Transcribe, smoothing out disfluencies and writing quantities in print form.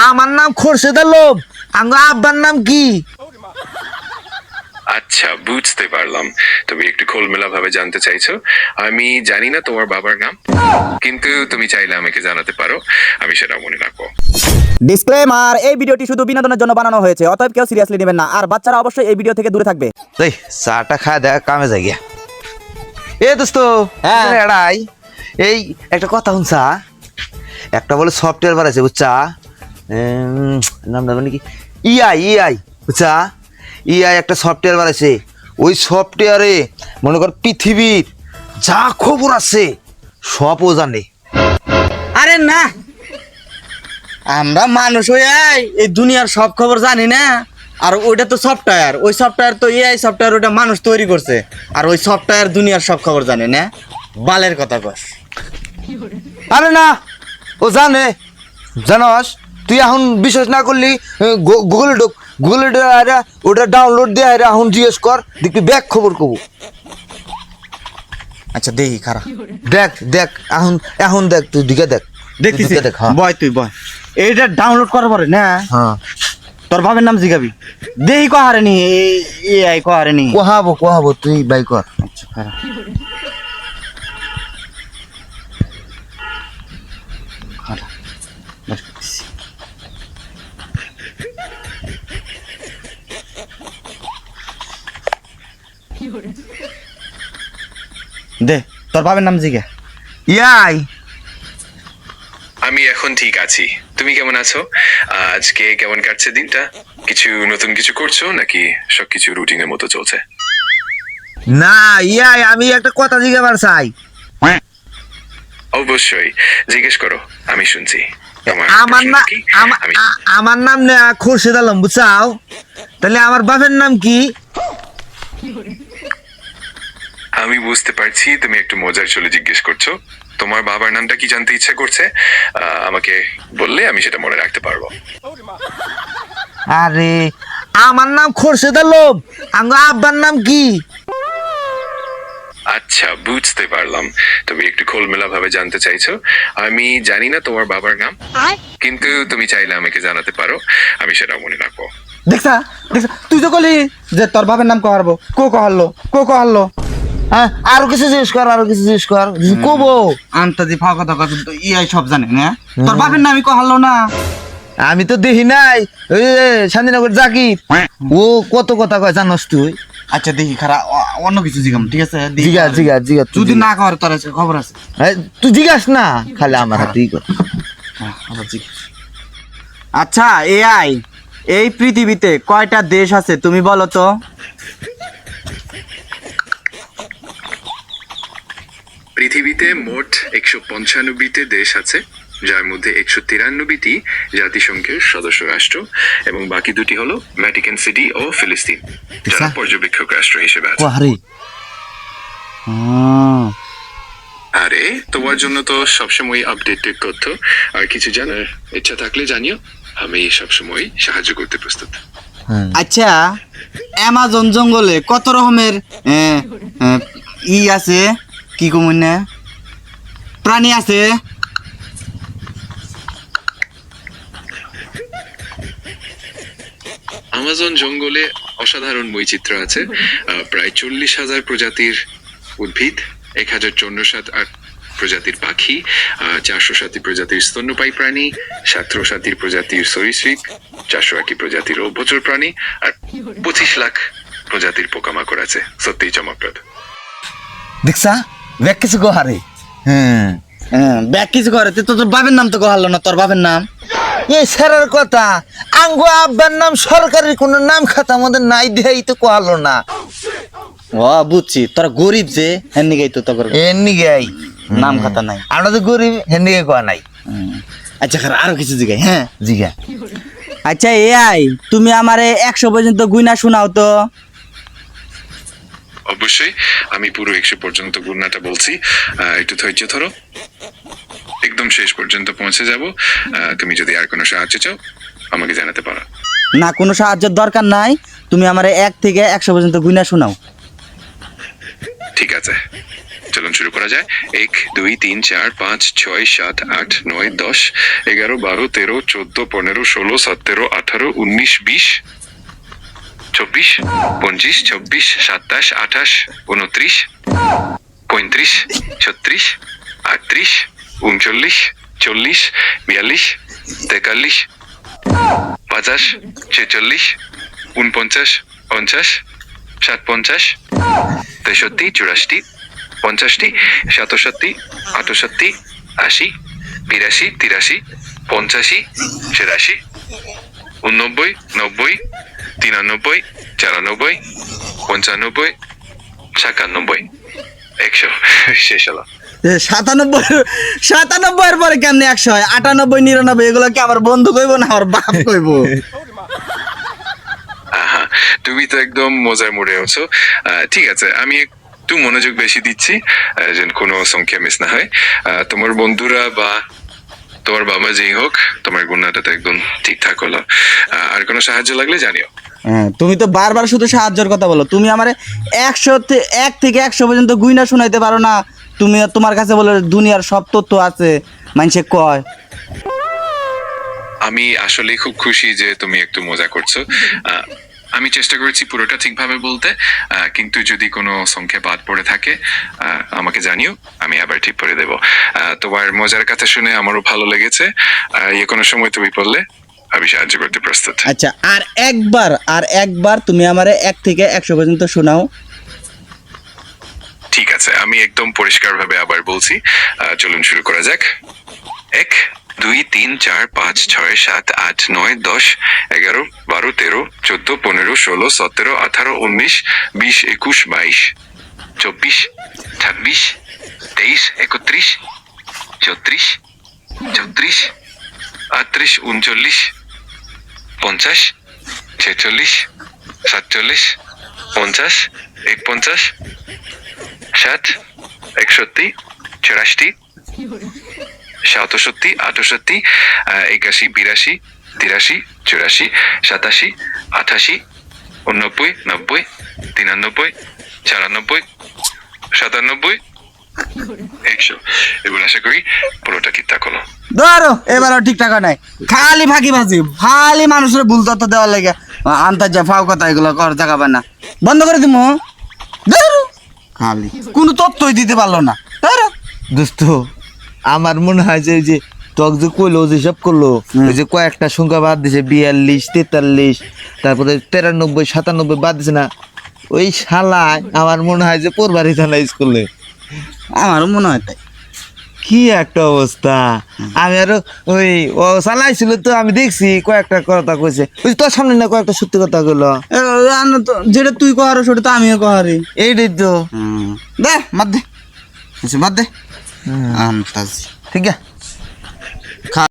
আমার নাম খোরশেদ আলম। আঙ্গ আব্বার নাম কি? আচ্ছা, বুঝতে পারলাম। তুমি একটু খোলমেলা ভাবে জানতে চাইছো। আমি জানি না তোমার বাবার নাম, কিন্তু তুমি চাইলে আমাকে জানাতে পারো, আমি সেটা মনে রাখবো। ডিসক্লেমার, এই ভিডিওটি শুধু বিনোদনের জন্য বানানো হয়েছে, অতএব কেউ সিরিয়াসলি নেবেন না। আর বাচ্চারা অবশ্যই এই ভিডিও থেকে দূরে থাকবে। এই চাটা খায় দেখ কামে যাই গিয়া। এ দোস্ত, হ্যাঁ। এড়াই এই একটা কথা শুনছা? একটা বলে সফটওয়্যার বানাইছে বুঝছা? নামটা মানে কি, ইআই বুঝছা? ইআই একটা সফটওয়্যার বানাইছে। ওই সফটওয়্যারে মনে কর পৃথিবীর যা খবর আছে সবও জানে। আরে না, আমরা মানুষ হয়ে এই দুনিয়ার সব খবর জানি না। আর ওইটা তো সফটওয়্যার, ওই সফটওয়্যার তো এআই সফটওয়্যার, ওটা মানুষ তৈরি করছে। আর ওই সফটওয়্যার দুনিয়ার সব খবর জানে না। বালের কথা কস। আরে না, ও জানে। জানস, তুই এখন বিশ্বাস না করলি গুগলে ঢোক, গুগলে ওটা ডাউনলোড দিয়ে এখন জিজ্ঞেস কর, দেখবি ব্যাক খবর কবু। আচ্ছা দেখি খারাপ, দেখ দেখ এখন এখন দেখ, তুই দিকে দেখ, দেখতেছি। দেখ। হ্যাঁ বয় তুই বয়, এইটা ডাউনলোড করার পরে না হ্যাঁ, তোর বাবার নাম জিগাবি। দেখি কহারে নি এআই কহারে নি। কোহাবো তুই বাই কর। আচ্ছা খারাপ, দে তোর বাবার নাম জিগা। ইয়াই আমি এখন ঠিক আছি। তুমি কেমন আছো? আজকে কেমন কাটছে দিনটা? কিছু নতুন কিছু করছো নাকি সবকিছু রুটিনের মতো চলছে? না, ইয়াই আমি একটা কথা জিজ্ঞাবার চাই। অবশ্যই জিজ্ঞেস করো, আমি শুনছি। তোমার আমার প্রশ্ন না কি? আমি আমার নাম না খোরশেদ আলম বুঝছাও? তাহলে আমার বাপের নাম কি? আমি বুঝতে পারছি তুমি একটু মজার চলে জিজ্ঞেস করছো। তোমার বাবার নামটা কি জানতে ইচ্ছা করছে? আমাকে বললে আমি সেটা মনে রাখতে পারবো। আরে আমার নাম খোরশেদ আলম। আঙ্গ আব্বার নাম কি? আচ্ছা, বুঝতে পারলাম। তুমি একটু খোলমেলা ভাবে জানতে চাইছো। আমি জানি না তোমার বাবার নাম, কিন্তু তুমি চাইলে আমাকে জানাতে পারো, আমি সেটা মনে রাখবো। দেখছা দেখছা, তুই তো কলি যে তোর বাবার নাম কহারবো, কো কহারলো। হ্যাঁ, আরো কিছু জিজ্ঞেস কর, কবো। আন্তাজি ফাঁকা কথা তো ইআই সব জানে না। তোর বাবার নামই কহারলো না। আমি তো দেখি নাই। ওই যে শান্তিনগর জাকির, ও কত কথা কয় জানস তুই? আচ্ছা দেখি খারাপ, অন্য কিছু জিগাম, ঠিক আছে? দেখি জিগা যদি না কর তোর আছে খবর আছে। তুই জিজ্ঞাস না, খালি আমার হাতেই কর। আবার জিজ্ঞেস। আচ্ছা এআই, এই পৃথিবীতে কয়টা দেশ আছে তুমি বলো তো? পৃথিবীতে মোট 195টি দেশ আছে, যার মধ্যে 193টি জাতিসংঘের সদস্য রাষ্ট্র এবং বাকি দুটি হলো ভ্যাটিকান সিটি ও ফিলিস্তিন, যারা পর্যবেক্ষক রাষ্ট্র হিসেবে আছে। কোহারে আরে তোমার জন্য তো সবসময় আপডেটেড তথ্য আর কিছু জানার ইচ্ছা থাকলে জানিও, আমি সবসময় সাহায্য করতে প্রস্তুত। আচ্ছা, অ্যামাজন জঙ্গলে কত রকমের আছে, কি কমন না প্রাণী আছে? আমাজন জঙ্গলে অসাধারণ বৈচিত্র্য আছে। প্রায় 40,000 প্রজাতির উদ্ভিদ, 1,054 প্রজাতির পাখি, 407 প্রজাতির স্তন্যপায়ী প্রাণী, 17 প্রজাতির সরীসৃপ, 401 প্রজাতির উভচর প্রাণী আর 25 লাখ প্রজাতির পোকামাকড় আছে। সত্যিই চমকপ্রদ। দেখছা ব্যাক কিছু কোহারে। ব্যাগ কিছু করে তো, তোর বাবার নাম তো কহারলো না। তোর বাবার নাম এই স্যারের কথা, আঙ্গো আব্বার নাম সরকারি কোনো নাম খাতা আমাদের নাই, দেই তো কোহালো না। ও বুঝছি, তোরা গরিব যে হেননি গাই তো তোর এমনি গাই নাম খাতা নাই। আমরা তো গরিব, হেন্দিকে কোয়া নাই। আচ্ছা খারাপ, আরো কিছু জিগাই। হ্যাঁ জিগা। আচ্ছা এআই, তুমি আমারে 100 পর্যন্ত গুইনা শোনাও তো। অবশ্যই, আমি পুরো 100 পর্যন্ত গুণনাটা বলছি। একটু ধৈর্য ধরো, একদম শেষ পর্যন্ত পৌঁছে যাব। তুমি যদি আর কোনো সাহায্য চাও আমাকে জানাতে পারো। না, কোনো সাহায্যের দরকার নাই, তুমি আমারে 1 থেকে 100 পর্যন্ত গুইনা শোনাও। ঠিক আছে, চলুন শুরু করা যায়। 1 2 3 4 5 6 7 8 9 10 11 12 13 14 15 16 17 18 19 20 24 25 26 27 28 29 35 36 38 39 40 42 43 50 46 49 50 57 63 64 50 67 68 80 82 83 85 86 89 90 93 94 95 96 100 শেষ হলো। 97 পরে কেমনে 100 হয়? 98 99 এগুলো কি আমার বন্ধু কইবো না আমার বাপ কইবো? আহা, তুমি তো একদম মজার মুডে আছো। ঠিক আছে, আমি একটু মনোযোগ বেশি দিচ্ছি যেন কোনো সংখ্যা মিস না হয়। তোমার বন্ধুরা বা তোমার বাবা যেই হোক, তোমার গুণাটা তো একদম ঠিকঠাক হলো। আর কোনো সাহায্য লাগলে জানিও। হ্যাঁ, তুমি তো বারবার শুধু সাহায্যের কথা বলো। তুমি আমারে 1 থেকে 100 পর্যন্ত গুইনা শুনাইতে পারো না। তুমি তোমার কাছে বলে দুনিয়ার সব তথ্য আছে, মানুষে কয়। আমি আসলে খুব খুশি যে তুমি একটু মজা করছো। আমি চেষ্টা করেছি পুরোটা ঠিকভাবে বলতে, কিন্তু যদি কোনো সংখ্যা বাদ পড়ে থাকে আমাকে জানিও, আমি আবার ঠিক করে দেব। তোমার মজার কথা শুনে আমারও ভালো লেগেছে। কোনো সময় তুমি বললে আমি সাহায্য করতে প্রস্তুত। আচ্ছা, আর একবার তুমি আমারে 1 থেকে 100 পর্যন্ত শোনাও। ঠিক আছে, আমি একদম পরিষ্কারভাবে আবার বলছি। চলুন শুরু করা যাক। 1 2 3 4 5 6 7 8 9 10 11 12 13 14 15 16 17 18 19 20 21 22 24 26 23 31 34 34 38 39 50 46 47 50 51 60 61 64 67 68 81 82 83 84 87 88 89 90 93 94 97 100। এবার আশা করি পুরোটা ঠিকঠাক হলো। ধরো এবারও ঠিকঠাক হয় নাই, খালি ফাঁকিবাজি, খালি মানুষের ভুল তথ্য দেওয়ার লাগে আন্তার যা ফাও কথা এগুলো কর দেখাবে না। বন্ধ করে দিব। ধরো খালি কোনো তথ্যই দিতে পারলো না। ধরো দোস্ত, আমার মনে হয় যে ওই যে টক যে কইলো যে সব করলো, ওই যে কয়েকটা সংখ্যা বাদ দিছে, 42 43, তারপরে 93 97 বাদ দিছে না, ওই শালায় আমার মনে হয় যে পড়বারই থানা স্কুলে। আমারও মনে হয় তাই। কি একটা অবস্থা! আমি আরো ওই ও চালাইছিল তো আমি দেখছি কয়েকটা কথা কইছে, ওই তোর সামনে না কয়েকটা সত্যি কথা কইলো। যেটা তুই কহারো সেটা তো আমিও কহারি। এইটাই তো। দে বাদ দে, বাদ দে। আন্তাজি ঠিক আছে।